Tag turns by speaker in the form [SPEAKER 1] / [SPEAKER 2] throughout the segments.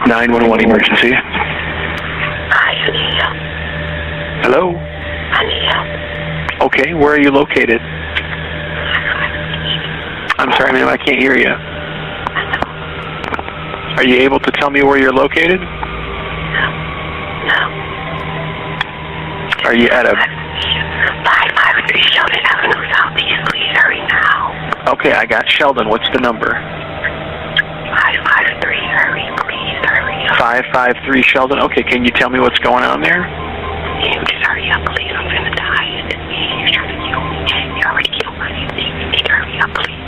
[SPEAKER 1] 911 emergency.
[SPEAKER 2] Hi, I need help.
[SPEAKER 1] Hello?
[SPEAKER 2] I need help.
[SPEAKER 1] Okay, where are you located? I'm sorry, ma'am, I can't hear you. Are you able to tell me where you're located?
[SPEAKER 2] No.
[SPEAKER 1] Are you at a...
[SPEAKER 2] 553 Sheldon Avenue Southeast. Please hurry now.
[SPEAKER 1] Okay, I got Sheldon. What's the number?
[SPEAKER 2] 553. Hurry, please hurry up.
[SPEAKER 1] 553 Sheldon. Okay, can you tell me what's going on there?
[SPEAKER 2] Can you just hurry up, please? I'm gonna die. You're trying to kill me. You already killed my family. You need to hurry up, please.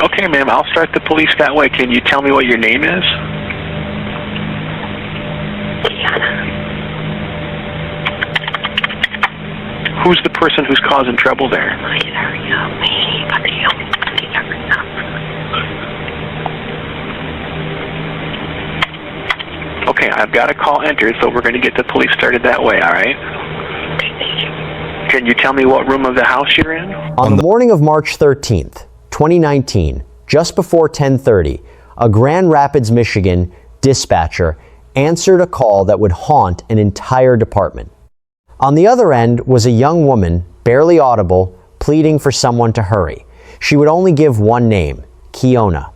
[SPEAKER 1] Okay, ma'am, I'll start the police that way. Can you tell me what your name is?
[SPEAKER 2] Keyona.
[SPEAKER 1] Who's the person who's causing trouble there?
[SPEAKER 2] Please hurry up. Please hurry up.
[SPEAKER 1] Okay, I've got a call entered, so we're going to get the police started that way, all right? Can you tell me what room of the house you're in?
[SPEAKER 3] On the morning of March 13th, 2019, just before 10:30, a Grand Rapids, Michigan dispatcher answered a call that would haunt an entire department. On the other end was a young woman, barely audible, pleading for someone to hurry. She would only give one name, Keyona.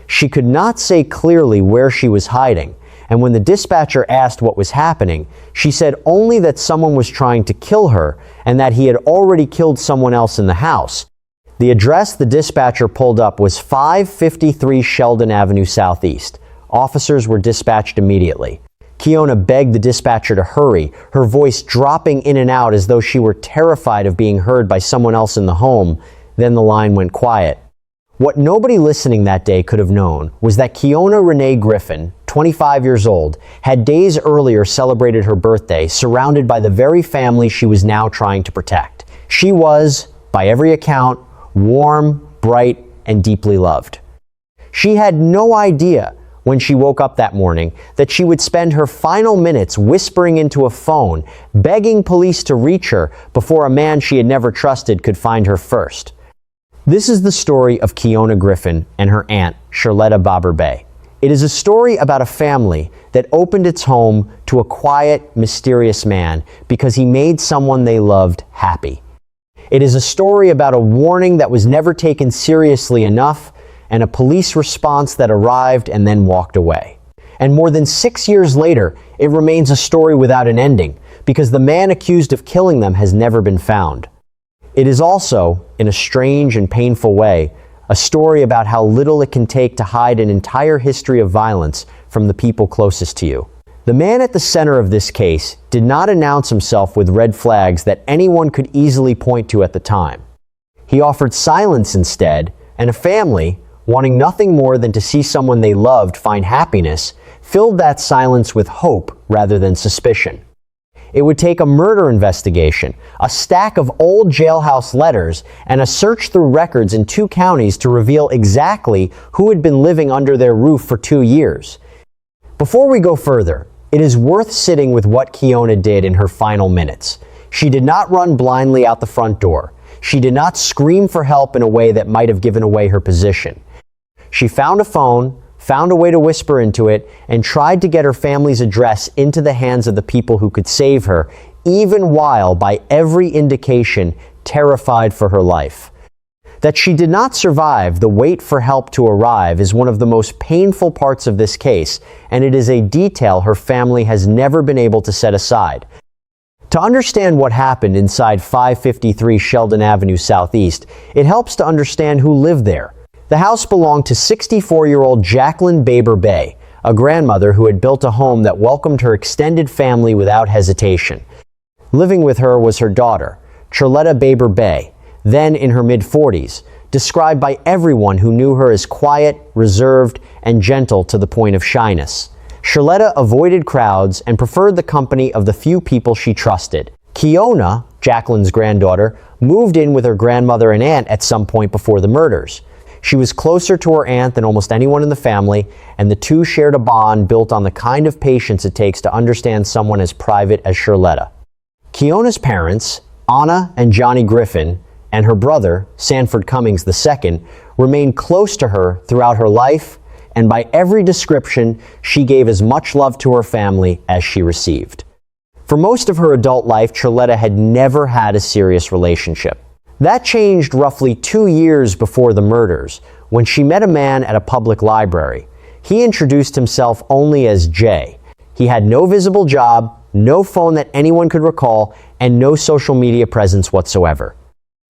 [SPEAKER 3] She could not say clearly where she was hiding, and when the dispatcher asked what was happening, she said only that someone was trying to kill her and that he had already killed someone else in the house. The address the dispatcher pulled up was 553 Sheldon Avenue Southeast. Officers were dispatched immediately. Keyona begged the dispatcher to hurry, her voice dropping in and out as though she were terrified of being heard by someone else in the home. Then the line went quiet. What nobody listening that day could have known was that Keyona Renee Griffin, 25 years old, had days earlier celebrated her birthday surrounded by the very family she was now trying to protect. She was, by every account, warm, bright, and deeply loved. She had no idea when she woke up that morning that she would spend her final minutes whispering into a phone, begging police to reach her before a man she had never trusted could find her first. This is the story of Keyona Griffin and her aunt, Cherletta Baber-Bey. It is a story about a family that opened its home to a quiet, mysterious man because he made someone they loved happy. It is a story about a warning that was never taken seriously enough and a police response that arrived and then walked away. And more than 6 years later, it remains a story without an ending because the man accused of killing them has never been found. It is also, in a strange and painful way, a story about how little it can take to hide an entire history of violence from the people closest to you. The man at the center of this case did not announce himself with red flags that anyone could easily point to at the time. He offered silence instead, and a family, wanting nothing more than to see someone they loved find happiness, filled that silence with hope rather than suspicion. It would take a murder investigation, a stack of old jailhouse letters, and a search through records in 2 counties to reveal exactly who had been living under their roof for 2 years. Before we go further, it is worth sitting with what Keyona did in her final minutes. She did not run blindly out the front door. She did not scream for help in a way that might have given away her position. She found a phone, found a way to whisper into it, and tried to get her family's address into the hands of the people who could save her, even while, by every indication, terrified for her life. That she did not survive the wait for help to arrive is one of the most painful parts of this case, and it is a detail her family has never been able to set aside. To understand what happened inside 553 Sheldon Avenue Southeast, it helps to understand who lived there. The house belonged to 64-year-old Cherletta Baber-Bey, a grandmother who had built a home that welcomed her extended family without hesitation. Living with her was her daughter, Cherletta Baber-Bey, then in her mid-40s, described by everyone who knew her as quiet, reserved, and gentle to the point of shyness. Cherletta avoided crowds and preferred the company of the few people she trusted. Keyona, Jacqueline's granddaughter, moved in with her grandmother and aunt at some point before the murders. She was closer to her aunt than almost anyone in the family, and the two shared a bond built on the kind of patience it takes to understand someone as private as Cherletta. Keyona's parents, Anna and Johnny Griffin, and her brother, Sanford Cummings II, remained close to her throughout her life, and by every description, she gave as much love to her family as she received. For most of her adult life, Cherletta had never had a serious relationship. That changed roughly 2 years before the murders, when she met a man at a public library. He introduced himself only as Jay. He had no visible job, no phone that anyone could recall, and no social media presence whatsoever.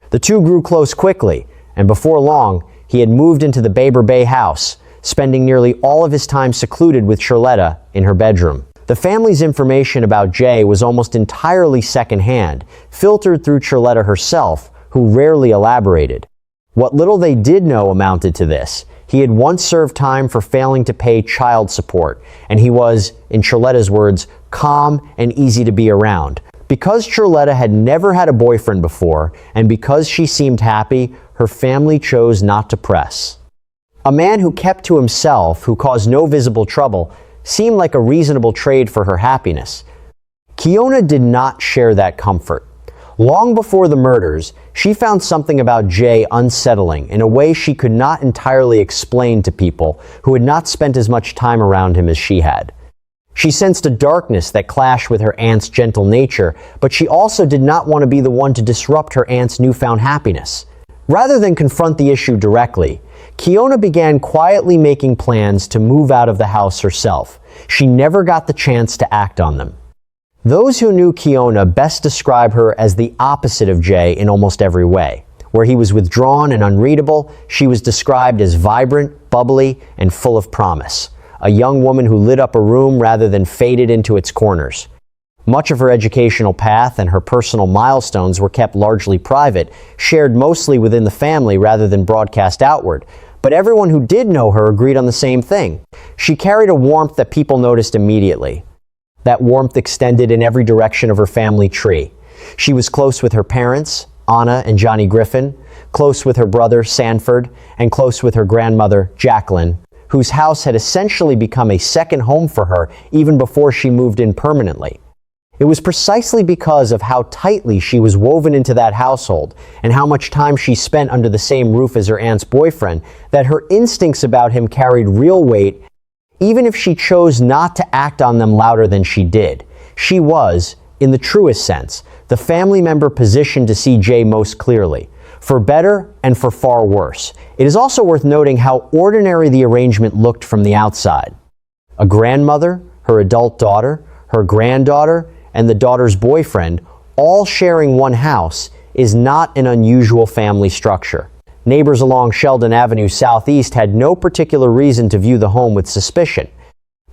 [SPEAKER 3] The two grew close quickly, and before long, he had moved into the Baber-Bey house, spending nearly all of his time secluded with Cherletta in her bedroom. The family's information about Jay was almost entirely secondhand, filtered through Cherletta herself, who rarely elaborated. What little they did know amounted to this. He had once served time for failing to pay child support, and he was, in Cherletta's words, calm and easy to be around. Because Cherletta had never had a boyfriend before, and because she seemed happy, her family chose not to press. A man who kept to himself, who caused no visible trouble, seemed like a reasonable trade for her happiness. Keyona did not share that comfort. Long before the murders, she found something about Jay unsettling in a way she could not entirely explain to people who had not spent as much time around him as she had. She sensed a darkness that clashed with her aunt's gentle nature, but she also did not want to be the one to disrupt her aunt's newfound happiness. Rather than confront the issue directly, Keyona began quietly making plans to move out of the house herself. She never got the chance to act on them. Those who knew Keyona best describe her as the opposite of Jay in almost every way. Where he was withdrawn and unreadable, she was described as vibrant, bubbly, and full of promise. A young woman who lit up a room rather than faded into its corners. Much of her educational path and her personal milestones were kept largely private, shared mostly within the family rather than broadcast outward. But everyone who did know her agreed on the same thing. She carried a warmth that people noticed immediately. That warmth extended in every direction of her family tree. She was close with her parents, Anna and Johnny Griffin, close with her brother, Sanford, and close with her grandmother, Jacqueline, whose house had essentially become a second home for her even before she moved in permanently. It was precisely because of how tightly she was woven into that household and how much time she spent under the same roof as her aunt's boyfriend that her instincts about him carried real weight, even if she chose not to act on them louder than she did. She was, in the truest sense, the family member positioned to see Jay most clearly, for better and for far worse. It is also worth noting how ordinary the arrangement looked from the outside. A grandmother, her adult daughter, her granddaughter, and the daughter's boyfriend, all sharing one house, is not an unusual family structure. Neighbors along Sheldon Avenue Southeast had no particular reason to view the home with suspicion.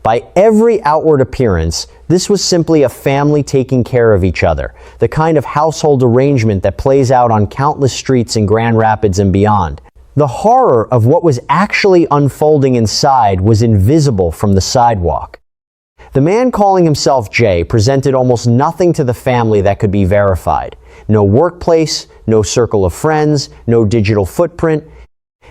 [SPEAKER 3] By every outward appearance, this was simply a family taking care of each other, the kind of household arrangement that plays out on countless streets in Grand Rapids and beyond. The horror of what was actually unfolding inside was invisible from the sidewalk. The man calling himself Jay presented almost nothing to the family that could be verified. No workplace, no circle of friends, no digital footprint.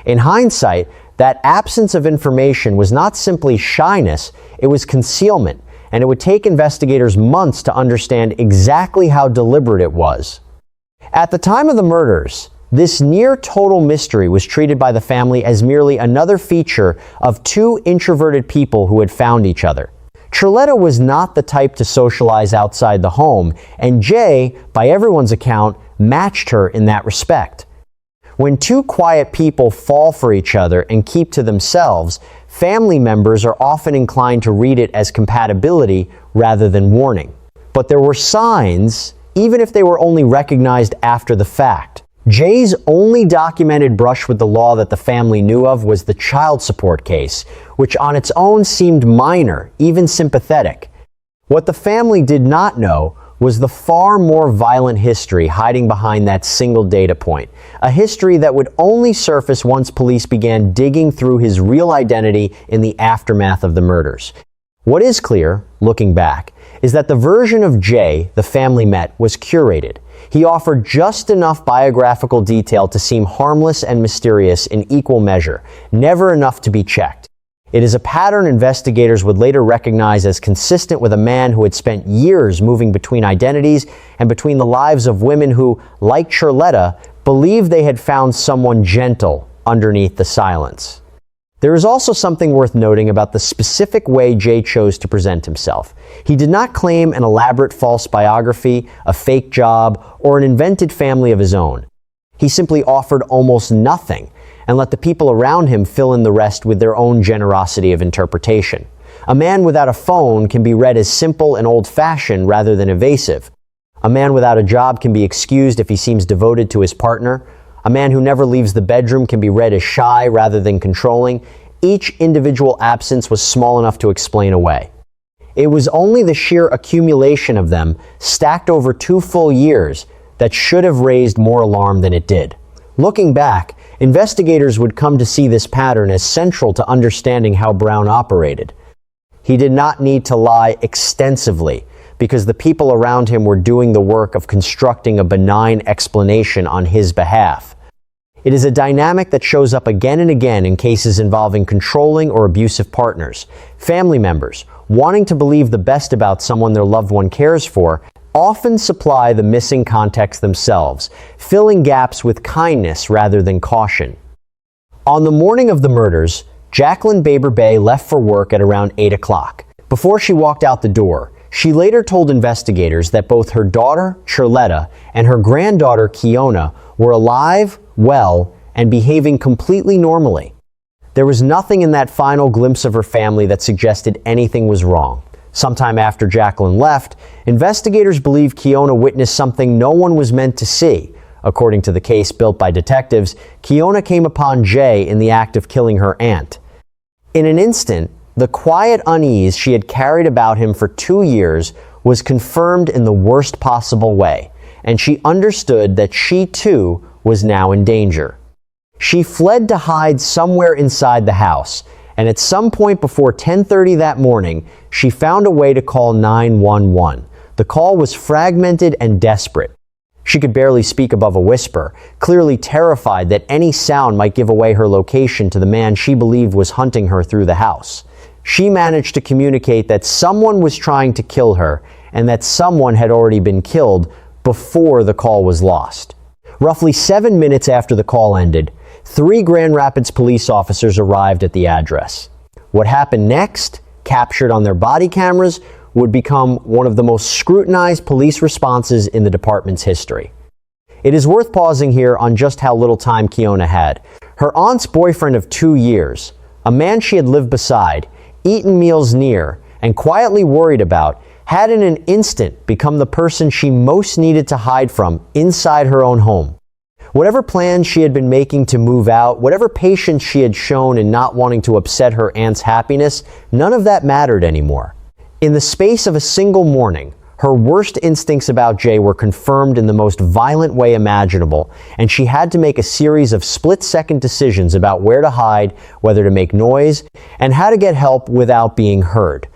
[SPEAKER 3] In hindsight, that absence of information was not simply shyness, it was concealment, and it would take investigators months to understand exactly how deliberate it was. At the time of the murders, this near-total mystery was treated by the family as merely another feature of two introverted people who had found each other. Cherletta was not the type to socialize outside the home, and Jay, by everyone's account, matched her in that respect. When two quiet people fall for each other and keep to themselves, family members are often inclined to read it as compatibility rather than warning. But there were signs, even if they were only recognized after the fact. Jay's only documented brush with the law that the family knew of was the child support case, which on its own seemed minor, even sympathetic. What the family did not know was the far more violent history hiding behind that single data point, a history that would only surface once police began digging through his real identity in the aftermath of the murders. What is clear, looking back, is that the version of Jay the family met was curated. He offered just enough biographical detail to seem harmless and mysterious in equal measure, never enough to be checked. It is a pattern investigators would later recognize as consistent with a man who had spent years moving between identities and between the lives of women who, like Cherletta, believed they had found someone gentle underneath the silence. There is also something worth noting about the specific way Jay chose to present himself. He did not claim an elaborate false biography, a fake job, or an invented family of his own. He simply offered almost nothing and let the people around him fill in the rest with their own generosity of interpretation. A man without a phone can be read as simple and old-fashioned rather than evasive. A man without a job can be excused if he seems devoted to his partner. A man who never leaves the bedroom can be read as shy rather than controlling. Each individual absence was small enough to explain away. It was only the sheer accumulation of them, stacked over 2 full years, that should have raised more alarm than it did. Looking back, investigators would come to see this pattern as central to understanding how Brown operated. He did not need to lie extensively because the people around him were doing the work of constructing a benign explanation on his behalf. It is a dynamic that shows up again and again in cases involving controlling or abusive partners. Family members, wanting to believe the best about someone their loved one cares for, often supply the missing context themselves, filling gaps with kindness rather than caution. On the morning of the murders, Cherletta Baber-Bey left for work at around 8 o'clock. Before she walked out the door, she later told investigators that both her daughter, Cherletta, and her granddaughter, Keyona, were alive, well, and behaving completely normally. There was nothing in that final glimpse of her family that suggested anything was wrong. Sometime after Jacqueline left, investigators believe Keyona witnessed something no one was meant to see. According to the case built by detectives, Keyona came upon Jay in the act of killing her aunt. In an instant, the quiet unease she had carried about him for 2 years was confirmed in the worst possible way, and she understood that she too was now in danger. She fled to hide somewhere inside the house, and at some point before 10:30 that morning, she found a way to call 911. The call was fragmented and desperate. She could barely speak above a whisper, clearly terrified that any sound might give away her location to the man she believed was hunting her through the house. She managed to communicate that someone was trying to kill her and that someone had already been killed before the call was lost. Roughly 7 minutes after the call ended, 3 Grand Rapids police officers arrived at the address. What happened next, captured on their body cameras, would become one of the most scrutinized police responses in the department's history. It is worth pausing here on just how little time Keyona had. Her aunt's boyfriend of 2 years, a man she had lived beside, eaten meals near, and quietly worried about, had in an instant become the person she most needed to hide from inside her own home. Whatever plans she had been making to move out, whatever patience she had shown in not wanting to upset her aunt's happiness, none of that mattered anymore. In the space of a single morning, her worst instincts about Jay were confirmed in the most violent way imaginable, and she had to make a series of split-second decisions about where to hide, whether to make noise, and how to get help without being heard.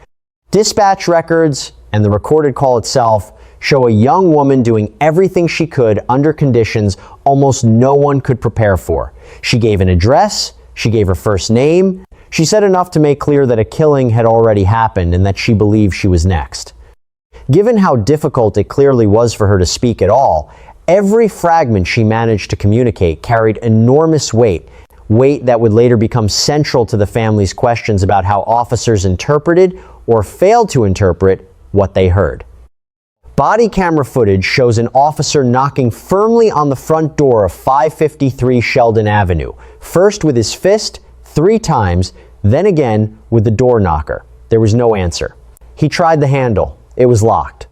[SPEAKER 3] Dispatch records and the recorded call itself show a young woman doing everything she could under conditions almost no one could prepare for. She gave an address, she gave her first name, she said enough to make clear that a killing had already happened and that she believed she was next. Given how difficult it clearly was for her to speak at all, every fragment she managed to communicate carried enormous weight that would later become central to the family's questions about how officers interpreted or failed to interpret what they heard. Body camera footage shows an officer knocking firmly on the front door of 553 Sheldon Avenue, first with his fist, 3 times, then again with the door knocker. There was no answer. He tried the handle. It was locked.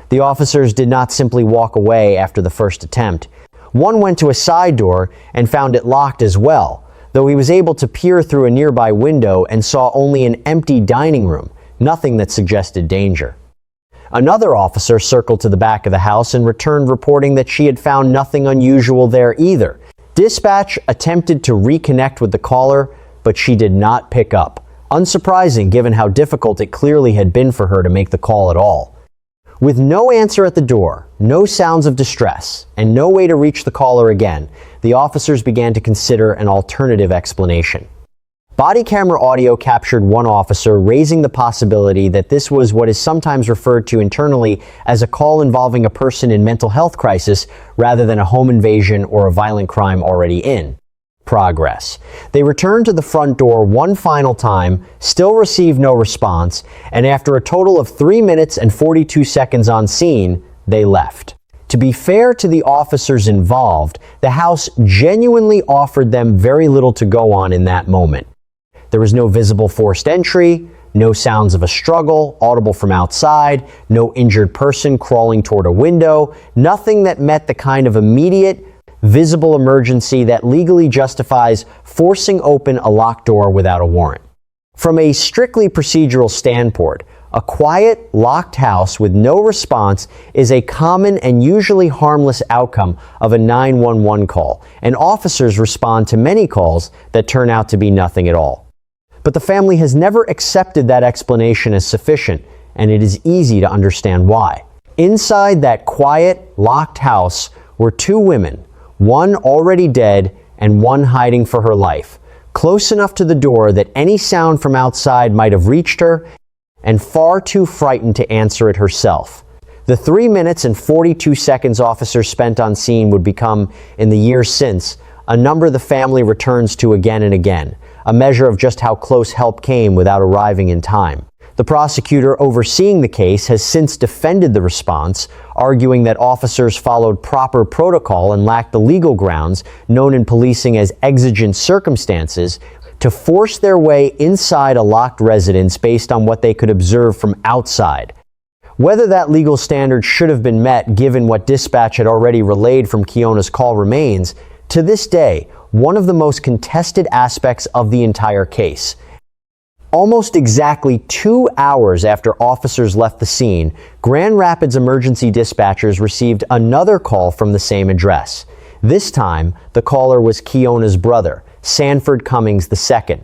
[SPEAKER 3] The officers did not simply walk away after the first attempt. One went to a side door and found it locked as well, though he was able to peer through a nearby window and saw only an empty dining room, nothing that suggested danger. Another officer circled to the back of the house and returned reporting that she had found nothing unusual there either. Dispatch attempted to reconnect with the caller, but she did not pick up. Unsurprising given how difficult it clearly had been for her to make the call at all. With no answer at the door, no sounds of distress, and no way to reach the caller again, the officers began to consider an alternative explanation. Body camera audio captured one officer raising the possibility that this was what is sometimes referred to internally as a call involving a person in mental health crisis rather than a home invasion or a violent crime already in. Progress. They returned to the front door one final time, still received no response, and after a total of 3 minutes and 42 seconds on scene, they left. To be fair to the officers involved, the house genuinely offered them very little to go on in that moment. There was no visible forced entry, no sounds of a struggle audible from outside, no injured person crawling toward a window, nothing that met the kind of immediate, visible emergency that legally justifies forcing open a locked door without a warrant. From a strictly procedural standpoint, a quiet, locked house with no response is a common and usually harmless outcome of a 911 call, and officers respond to many calls that turn out to be nothing at all. But the family has never accepted that explanation as sufficient, and it is easy to understand why. Inside that quiet, locked house were two women, one already dead and one hiding for her life, close enough to the door that any sound from outside might have reached her, and far too frightened to answer it herself. The 3 minutes and 42 seconds officers spent on scene would become, in the years since, a number the family returns to again and again, a measure of just how close help came without arriving in time. The prosecutor overseeing the case has since defended the response, arguing that officers followed proper protocol and lacked the legal grounds, known in policing as exigent circumstances, to force their way inside a locked residence based on what they could observe from outside. Whether that legal standard should have been met given what dispatch had already relayed from Keyona's call remains, to this day, one of the most contested aspects of the entire case. Almost exactly 2 hours after officers left the scene, Grand Rapids emergency dispatchers received another call from the same address. This time, the caller was Keyona's brother, Sanford Cummings II.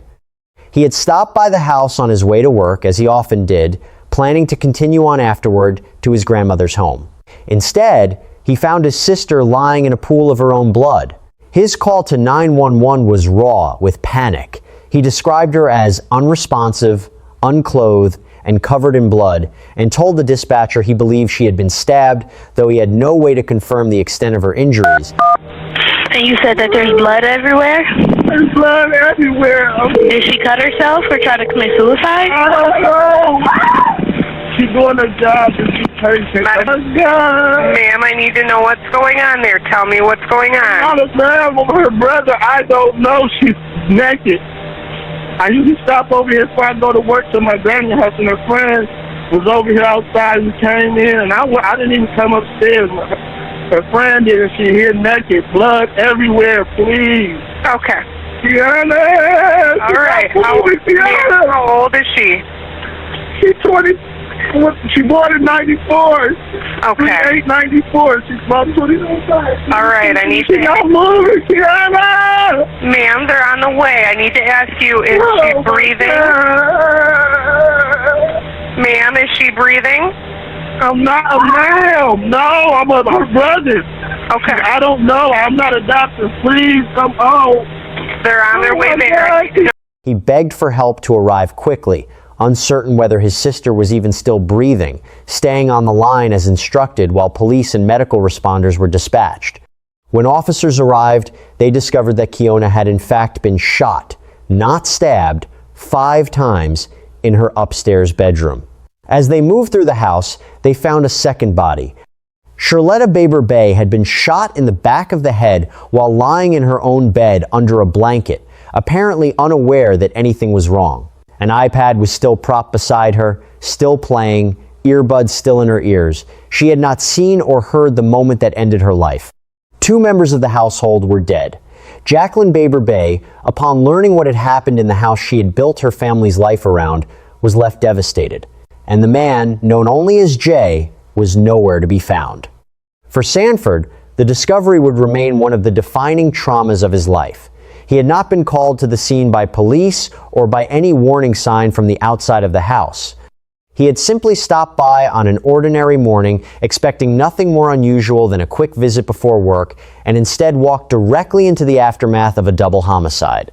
[SPEAKER 3] He had stopped by the house on his way to work, as he often did, planning to continue on afterward to his grandmother's home. Instead, he found his sister lying in a pool of her own blood. His call to 911 was raw with panic. He described her as unresponsive, unclothed, and covered in blood, and told the dispatcher he believed she had been stabbed, though he had no way to confirm the extent of her injuries.
[SPEAKER 2] And you said that there's blood everywhere?
[SPEAKER 4] There's blood everywhere.
[SPEAKER 2] Did she cut herself or try to commit suicide?
[SPEAKER 4] I don't know. She's doing her job and she's patient.
[SPEAKER 5] Ma'am, I need to know what's going on there. Tell me what's going on.
[SPEAKER 4] Her brother, I don't know. She's naked. I usually stop over here before I go to work to my granny's house, and her friend was over here outside and came in, and I didn't even come upstairs. Her friend did, and she here naked, blood everywhere, please.
[SPEAKER 5] Okay.
[SPEAKER 4] Keyona!
[SPEAKER 5] All right. How old is she?
[SPEAKER 4] She's 20. She born in 94.
[SPEAKER 5] Okay.
[SPEAKER 4] 94. She's about 20.
[SPEAKER 5] All right, I need
[SPEAKER 4] She's
[SPEAKER 5] to...
[SPEAKER 4] not moving, Keyona!
[SPEAKER 5] Ma'am, they're on the way. I need to ask you, is she breathing? Ma'am, is she breathing?
[SPEAKER 4] I'm not a ma'am. No, I'm her brother.
[SPEAKER 5] Okay.
[SPEAKER 4] I don't know. I'm not a doctor. Please come home.
[SPEAKER 5] They're on their way there.
[SPEAKER 3] He begged for help to arrive quickly, uncertain whether his sister was even still breathing, staying on the line as instructed while police and medical responders were dispatched. When officers arrived, they discovered that Keyona had in fact been shot, not stabbed, 5 times in her upstairs bedroom. As they moved through the house, they found a second body. Cherletta Baber-Bey had been shot in the back of the head while lying in her own bed under a blanket, apparently unaware that anything was wrong. An iPad was still propped beside her, still playing, earbuds still in her ears. She had not seen or heard the moment that ended her life. 2 members of the household were dead. Jacqueline Baber-Bey, upon learning what had happened in the house she had built her family's life around, was left devastated. And the man, known only as Jay, was nowhere to be found. For Sanford, the discovery would remain one of the defining traumas of his life. He had not been called to the scene by police or by any warning sign from the outside of the house. He had simply stopped by on an ordinary morning, expecting nothing more unusual than a quick visit before work, and instead walked directly into the aftermath of a double homicide.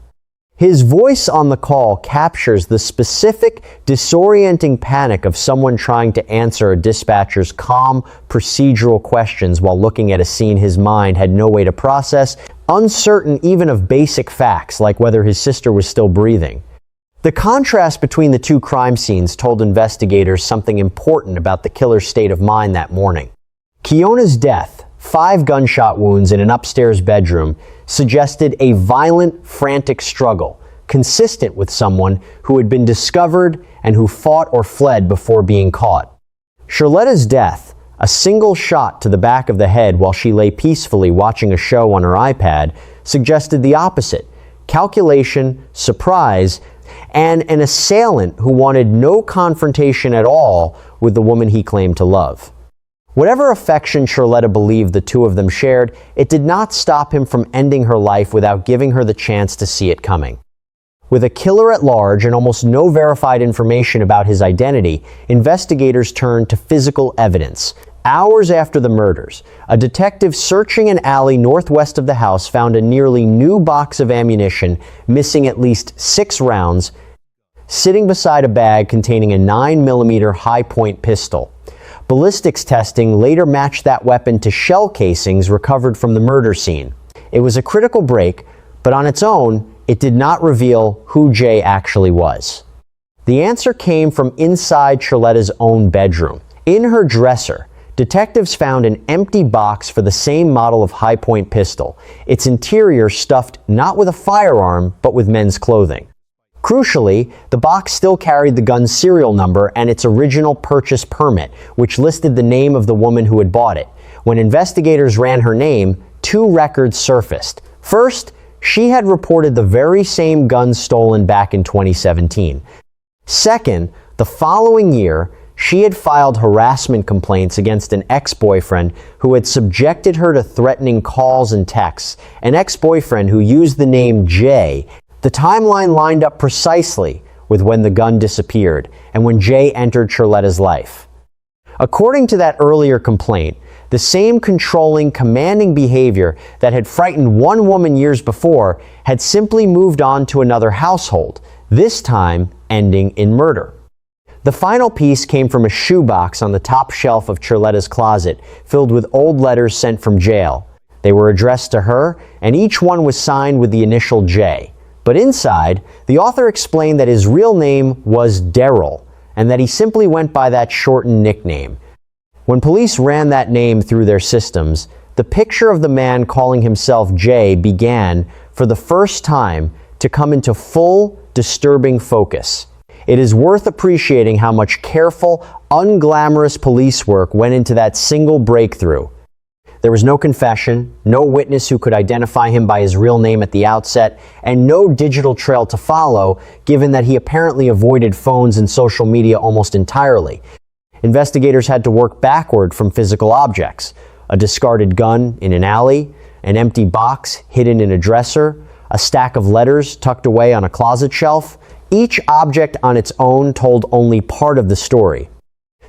[SPEAKER 3] His voice on the call captures the specific, disorienting panic of someone trying to answer a dispatcher's calm, procedural questions while looking at a scene his mind had no way to process, uncertain even of basic facts like whether his sister was still breathing. The contrast between the two crime scenes told investigators something important about the killer's state of mind that morning. Keyona's death, 5 gunshot wounds in an upstairs bedroom, suggested a violent, frantic struggle, consistent with someone who had been discovered and who fought or fled before being caught. Cherletta's death, a single shot to the back of the head while she lay peacefully watching a show on her iPad, suggested the opposite: calculation, surprise, and an assailant who wanted no confrontation at all with the woman he claimed to love. Whatever affection Cherletta believed the two of them shared, it did not stop him from ending her life without giving her the chance to see it coming. With a killer at large and almost no verified information about his identity, investigators turned to physical evidence. Hours after the murders, a detective searching an alley northwest of the house found a nearly new box of ammunition missing at least 6 rounds, sitting beside a bag containing a 9mm high-point pistol. Ballistics testing later matched that weapon to shell casings recovered from the murder scene. It was a critical break, but on its own, it did not reveal who Jay actually was. The answer came from inside Cherletta's own bedroom. In her dresser, detectives found an empty box for the same model of high-point pistol, its interior stuffed not with a firearm, but with men's clothing. Crucially, the box still carried the gun's serial number and its original purchase permit, which listed the name of the woman who had bought it. When investigators ran her name, 2 records surfaced. First, she had reported the very same gun stolen back in 2017. Second, the following year, she had filed harassment complaints against an ex-boyfriend who had subjected her to threatening calls and texts, an ex-boyfriend who used the name Jay. The timeline lined up precisely with when the gun disappeared and when Jay entered Cherletta's life. According to that earlier complaint, the same controlling, commanding behavior that had frightened one woman years before had simply moved on to another household, this time ending in murder. The final piece came from a shoebox on the top shelf of Cherletta's closet, filled with old letters sent from jail. They were addressed to her, and each one was signed with the initial J. But inside, the author explained that his real name was Derrell, and that he simply went by that shortened nickname. When police ran that name through their systems, the picture of the man calling himself Jay began, for the first time, to come into full, disturbing focus. It is worth appreciating how much careful, unglamorous police work went into that single breakthrough. There was no confession, no witness who could identify him by his real name at the outset, and no digital trail to follow, given that he apparently avoided phones and social media almost entirely. Investigators had to work backward from physical objects: a discarded gun in an alley, an empty box hidden in a dresser, a stack of letters tucked away on a closet shelf. Each object on its own told only part of the story.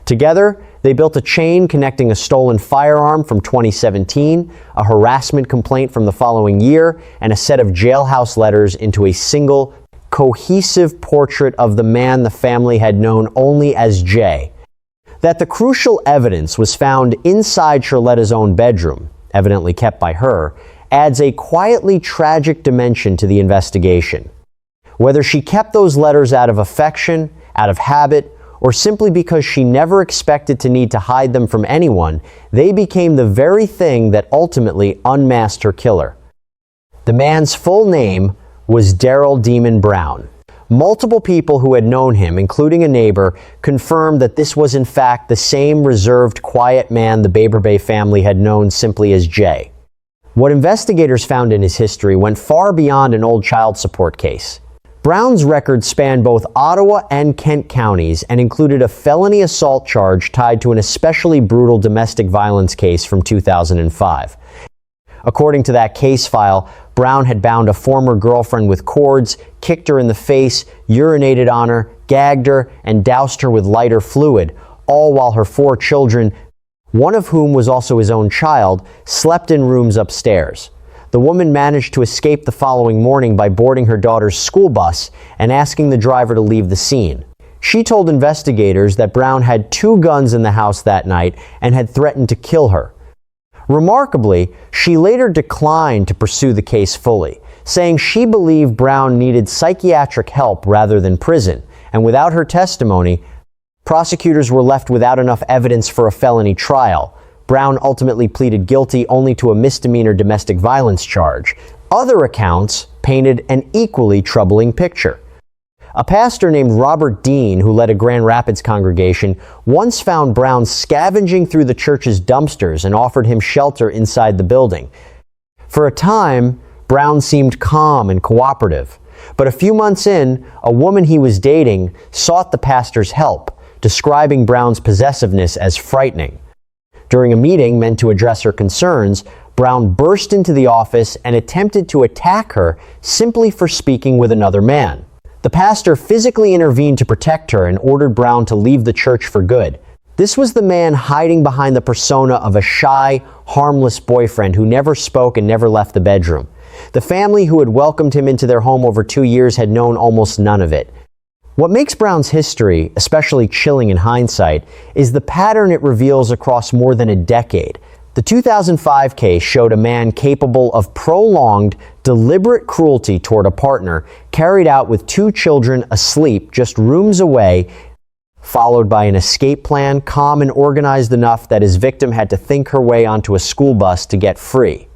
[SPEAKER 3] Together, they built a chain connecting a stolen firearm from 2017, a harassment complaint from the following year, and a set of jailhouse letters into a single, cohesive portrait of the man the family had known only as Jay. That the crucial evidence was found inside Cherletta's own bedroom, evidently kept by her, adds a quietly tragic dimension to the investigation. Whether she kept those letters out of affection, out of habit, or simply because she never expected to need to hide them from anyone, they became the very thing that ultimately unmasked her killer. The man's full name was Derrell Demon Brown. Multiple people who had known him, including a neighbor, confirmed that this was in fact the same reserved, quiet man the Baber-Bey family had known simply as Jay. What investigators found in his history went far beyond an old child support case. Brown's record spanned both Ottawa and Kent counties and included a felony assault charge tied to an especially brutal domestic violence case from 2005. According to that case file, Brown had bound a former girlfriend with cords, kicked her in the face, urinated on her, gagged her, and doused her with lighter fluid, all while her 4 children, one of whom was also his own child, slept in rooms upstairs. The woman managed to escape the following morning by boarding her daughter's school bus and asking the driver to leave the scene. She told investigators that Brown had 2 guns in the house that night and had threatened to kill her. Remarkably, she later declined to pursue the case fully, saying she believed Brown needed psychiatric help rather than prison, and without her testimony, prosecutors were left without enough evidence for a felony trial. Brown ultimately pleaded guilty only to a misdemeanor domestic violence charge. Other accounts painted an equally troubling picture. A pastor named Robert Dean, who led a Grand Rapids congregation, once found Brown scavenging through the church's dumpsters and offered him shelter inside the building. For a time, Brown seemed calm and cooperative, but a few months in, a woman he was dating sought the pastor's help, describing Brown's possessiveness as frightening. During a meeting meant to address her concerns, Brown burst into the office and attempted to attack her simply for speaking with another man. The pastor physically intervened to protect her and ordered Brown to leave the church for good. This was the man hiding behind the persona of a shy, harmless boyfriend who never spoke and never left the bedroom. The family who had welcomed him into their home over 2 years had known almost none of it. What makes Brown's history especially chilling in hindsight is the pattern it reveals across more than a decade. The 2005 case showed a man capable of prolonged, deliberate cruelty toward a partner carried out with 2 children asleep just rooms away, followed by an escape plan calm and organized enough that his victim had to think her way onto a school bus to get free.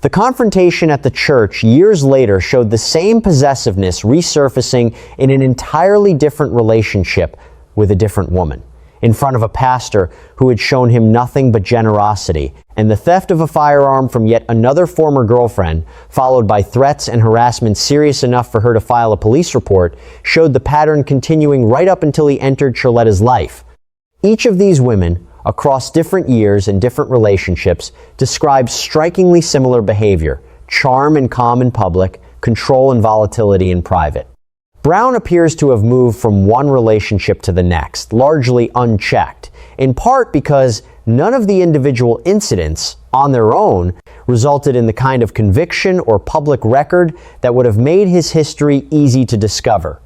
[SPEAKER 3] The confrontation at the church years later showed the same possessiveness resurfacing in an entirely different relationship with a different woman, in front of a pastor who had shown him nothing but generosity, and the theft of a firearm from yet another former girlfriend, followed by threats and harassment serious enough for her to file a police report, showed the pattern continuing right up until he entered Cherletta's life. Each of these women, across different years and different relationships, describes strikingly similar behavior: charm and calm in public, control and volatility in private. Brown appears to have moved from one relationship to the next, largely unchecked, in part because none of the individual incidents, on their own, resulted in the kind of conviction or public record that would have made his history easy to discover.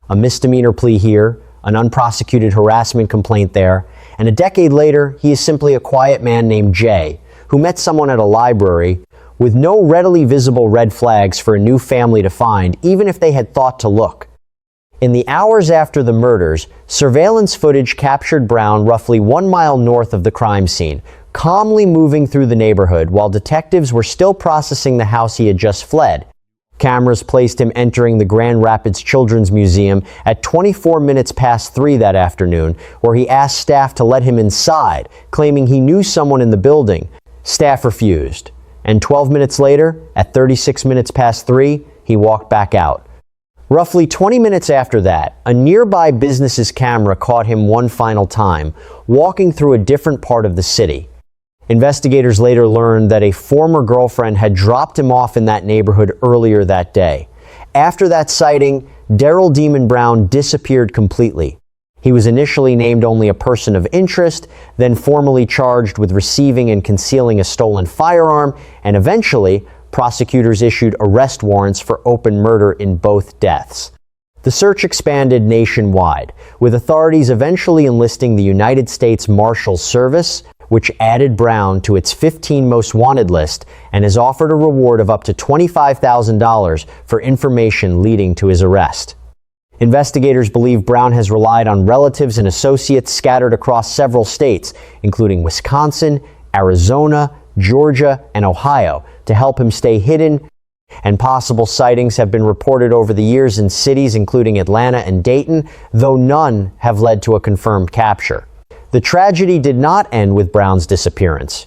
[SPEAKER 3] A misdemeanor plea here, an unprosecuted harassment complaint there, and a decade later, he is simply a quiet man named Jay, who met someone at a library with no readily visible red flags for a new family to find, even if they had thought to look. In the hours after the murders, surveillance footage captured Brown roughly 1 mile north of the crime scene, calmly moving through the neighborhood while detectives were still processing the house he had just fled. Cameras placed him entering the Grand Rapids Children's Museum at 24 minutes past 3 that afternoon, where he asked staff to let him inside, claiming he knew someone in the building. Staff refused. And 12 minutes later, at 36 minutes past 3, he walked back out. Roughly 20 minutes after that, a nearby business's camera caught him one final time, walking through a different part of the city. Investigators later learned that a former girlfriend had dropped him off in that neighborhood earlier that day. After that sighting, Derrell Demon Brown disappeared completely. He was initially named only a person of interest, then formally charged with receiving and concealing a stolen firearm, and eventually, prosecutors issued arrest warrants for open murder in both deaths. The search expanded nationwide, with authorities eventually enlisting the United States Marshals Service, which added Brown to its 15 most wanted list and has offered a reward of up to $25,000 for information leading to his arrest. Investigators believe Brown has relied on relatives and associates scattered across several states, including Wisconsin, Arizona, Georgia, and Ohio, to help him stay hidden, and possible sightings have been reported over the years in cities including Atlanta and Dayton, though none have led to a confirmed capture. The tragedy did not end with Brown's disappearance.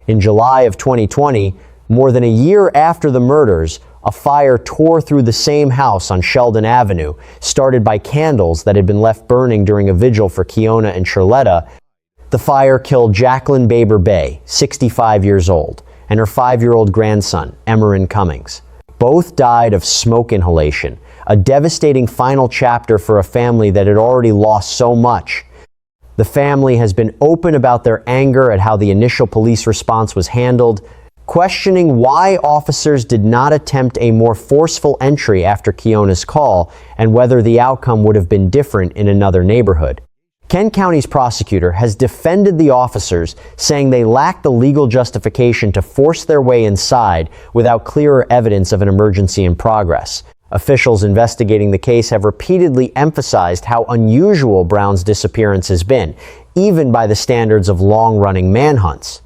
[SPEAKER 3] In July of 2020, more than a year after the murders, a fire tore through the same house on Sheldon Avenue, started by candles that had been left burning during a vigil for Keyona and Cherletta. The fire killed Cherletta Baber-Bey, 65 years old, and her 5-year-old grandson, Emerin Cummings. Both died of smoke inhalation, a devastating final chapter for a family that had already lost so much. The family has been open about their anger at how the initial police response was handled. questioning why officers did not attempt a more forceful entry after Keyona's call and whether the outcome would have been different in another neighborhood. Kent County's prosecutor has defended the officers, saying they lacked the legal justification to force their way inside without clearer evidence of an emergency in progress. Officials investigating the case have repeatedly emphasized how unusual Brown's disappearance has been, even by the standards of long-running manhunts.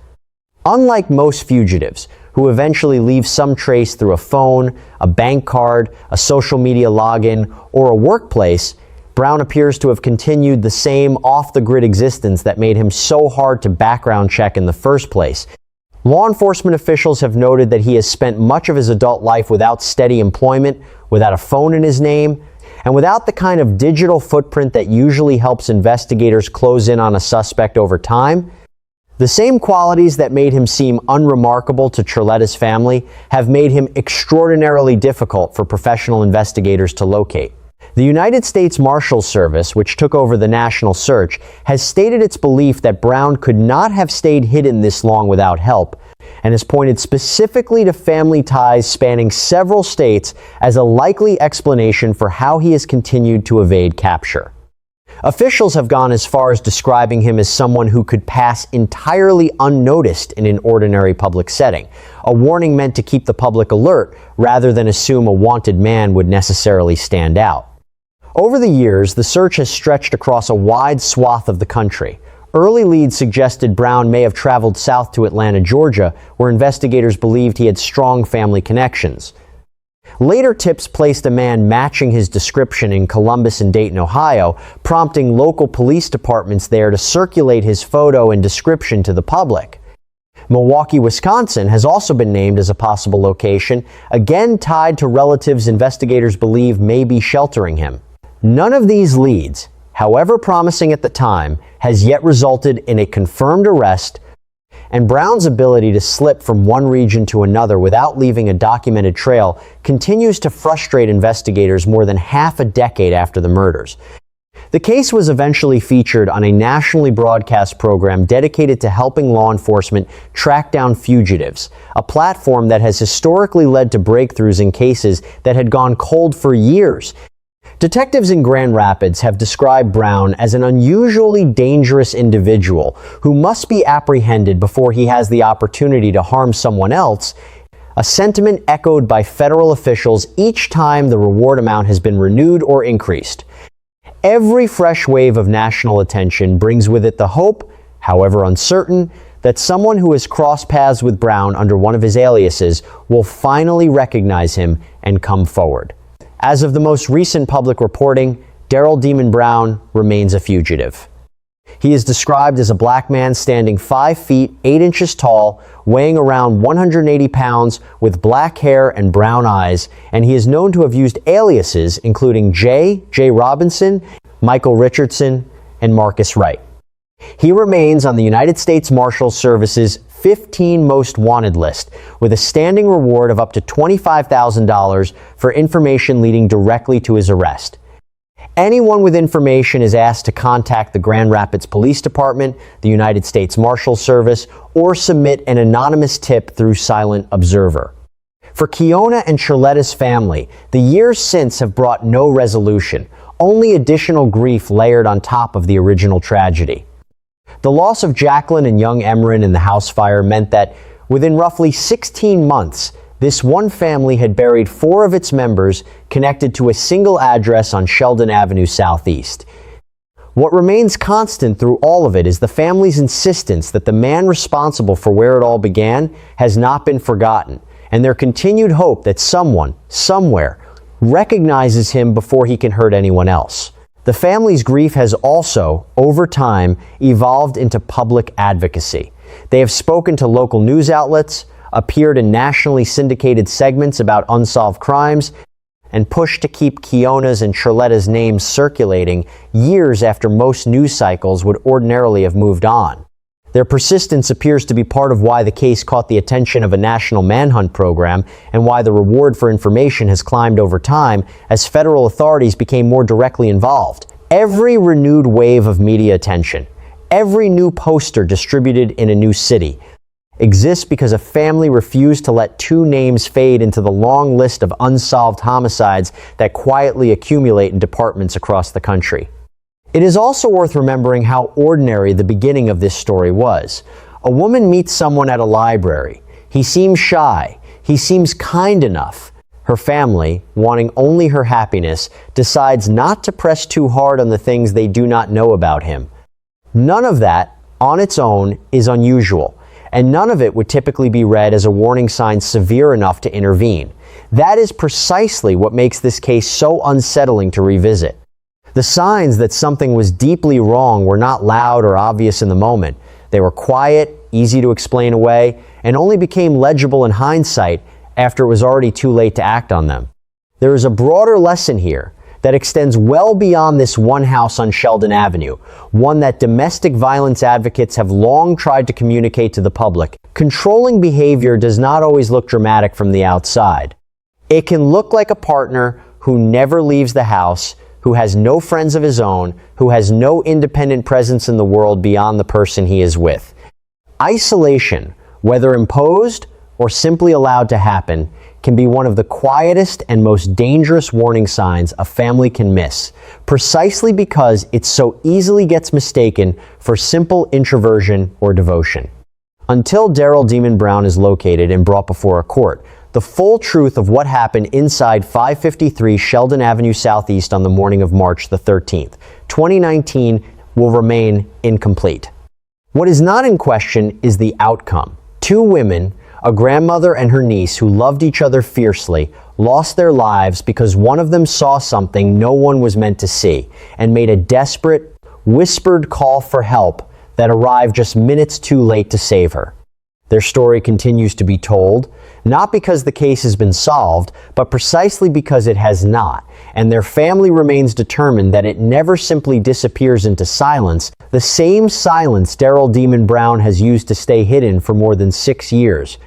[SPEAKER 3] Unlike most fugitives, who eventually leave some trace through a phone, a bank card, a social media login, or a workplace, Brown appears to have continued the same off-the-grid existence that made him so hard to background check in the first place. Law enforcement officials have noted that he has spent much of his adult life without steady employment, without a phone in his name, and without the kind of digital footprint that usually helps investigators close in on a suspect over time. The same qualities that made him seem unremarkable to Cherletta's family have made him extraordinarily difficult for professional investigators to locate. The United States Marshals Service, which took over the national search, has stated its belief that Brown could not have stayed hidden this long without help, and has pointed specifically to family ties spanning several states as a likely explanation for how he has continued to evade capture. Officials have gone as far as describing him as someone who could pass entirely unnoticed in an ordinary public setting, a warning meant to keep the public alert rather than assume a wanted man would necessarily stand out. Over the years, the search has stretched across a wide swath of the country. Early leads suggested Brown may have traveled south to Atlanta, Georgia, where investigators believed he had strong family connections. Later tips placed a man matching his description in Columbus and Dayton, Ohio, prompting local police departments there to circulate his photo and description to the public. Milwaukee, Wisconsin has also been named as a possible location, again tied to relatives investigators believe may be sheltering him. None of these leads, however promising at the time, has yet resulted in a confirmed arrest, and Brown's ability to slip from one region to another without leaving a documented trail continues to frustrate investigators more than half a decade after the murders. The case was eventually featured on a nationally broadcast program dedicated to helping law enforcement track down fugitives, a platform that has historically led to breakthroughs in cases that had gone cold for years. Detectives in Grand Rapids have described Brown as an unusually dangerous individual who must be apprehended before he has the opportunity to harm someone else, a sentiment echoed by federal officials each time the reward amount has been renewed or increased. Every fresh wave of national attention brings with it the hope, however uncertain, that someone who has crossed paths with Brown under one of his aliases will finally recognize him and come forward. As of the most recent public reporting, Derrell Demon Brown remains a fugitive. He is described as a black man standing 5 feet 8 inches tall, weighing around 180 pounds, with black hair and brown eyes, and he is known to have used aliases including J. Robinson, Michael Richardson, and Marcus Wright. He remains on the United States Marshals Service's 15 Most Wanted list, with a standing reward of up to $25,000 for information leading directly to his arrest. Anyone with information is asked to contact the Grand Rapids Police Department, the United States Marshals Service, or submit an anonymous tip through Silent Observer. For Keyona and Cherletta's family, the years since have brought no resolution, only additional grief layered on top of the original tragedy. The loss of Jacqueline and young Emran in the house fire meant that, within roughly 16 months, this one family had buried 4 of its members connected to a single address on Sheldon Avenue Southeast. What remains constant through all of it is the family's insistence that the man responsible for where it all began has not been forgotten, and their continued hope that someone, somewhere, recognizes him before he can hurt anyone else. The family's grief has also, over time, evolved into public advocacy. They have spoken to local news outlets, appeared in nationally syndicated segments about unsolved crimes, and pushed to keep Keyona's and Cherletta's names circulating years after most news cycles would ordinarily have moved on. Their persistence appears to be part of why the case caught the attention of a national manhunt program and why the reward for information has climbed over time as federal authorities became more directly involved. Every renewed wave of media attention, every new poster distributed in a new city, exists because a family refused to let two names fade into the long list of unsolved homicides that quietly accumulate in departments across the country. It is also worth remembering how ordinary the beginning of this story was. A woman meets someone at a library. He seems shy. He seems kind enough. Her family, wanting only her happiness, decides not to press too hard on the things they do not know about him. None of that, on its own, is unusual, and none of it would typically be read as a warning sign severe enough to intervene. That is precisely what makes this case so unsettling to revisit. The signs that something was deeply wrong were not loud or obvious in the moment. They were quiet, easy to explain away, and only became legible in hindsight after it was already too late to act on them. There is a broader lesson here that extends well beyond this one house on Sheldon Avenue, one that domestic violence advocates have long tried to communicate to the public. Controlling behavior does not always look dramatic from the outside. It can look like a partner who never leaves the house, who has no friends of his own, who has no independent presence in the world beyond the person he is with. Isolation, whether imposed or simply allowed to happen, can be one of the quietest and most dangerous warning signs a family can miss, precisely because it so easily gets mistaken for simple introversion or devotion. Until Derrell Demon Brown is located and brought before a court, the full truth of what happened inside 553 Sheldon Avenue Southeast on the morning of March the 13th, 2019 will remain incomplete. What is not in question is the outcome. Two women, a grandmother and her niece who loved each other fiercely, lost their lives because one of them saw something no one was meant to see and made a desperate, whispered call for help that arrived just minutes too late to save her. Their story continues to be told, not because the case has been solved, but precisely because it has not, and their family remains determined that it never simply disappears into silence, the same silence Derrell Demon Brown has used to stay hidden for more than 6 years.